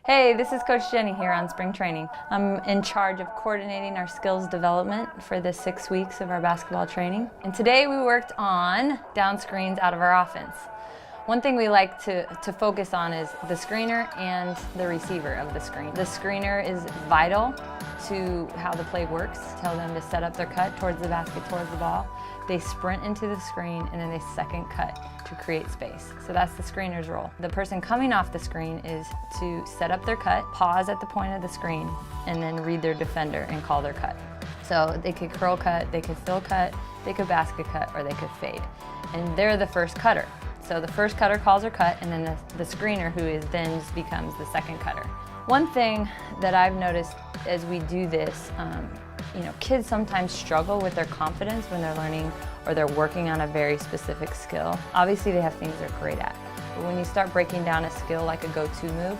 Hey, this is Coach Jenny here on Spring Training. I'm in charge of coordinating our skills development for the 6 weeks of our basketball training. And today we worked on down screens out of our offense. One thing we like to focus on is the screener and the receiver of the screen. The screener is vital to how the play works. Tell them to set up their cut towards the basket, towards the ball. They sprint into the screen and then they second cut to create space. So that's the screener's role. The person coming off the screen is to set up their cut, pause at the point of the screen, and then read their defender and call their cut. So they could curl cut, they could fill cut, they could basket cut, or they could fade. And they're the first cutter. So the first cutter calls her cut, and then the screener, who is then just becomes the second cutter. One thing that I've noticed as we do this, kids sometimes struggle with their confidence when they're learning or they're working on a very specific skill. Obviously they have things they're great at, but when you start breaking down a skill like a go-to move,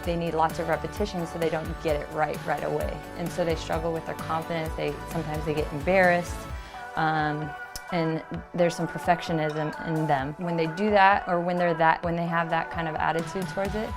they need lots of repetition so they don't get it right away. And so they struggle with their confidence, sometimes they get embarrassed, and there's some perfectionism in them. When they do that, or when they have that kind of attitude towards it,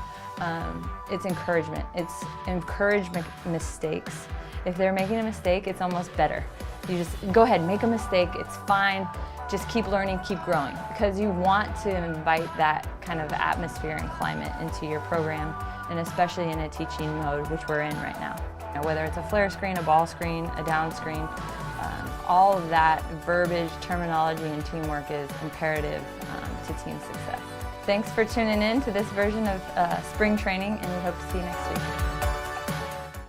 it's encouragement. It's encouragement mistakes. If they're making a mistake, it's almost better. You just go ahead, make a mistake, it's fine. Just keep learning, keep growing. Because you want to invite that kind of atmosphere and climate into your program, and especially in a teaching mode, which we're in right now. Whether it's a flare screen, a ball screen, a down screen, all of that verbiage, terminology, and teamwork is imperative to team success. Thanks for tuning in to this version of Spring Training, and we hope to see you next week.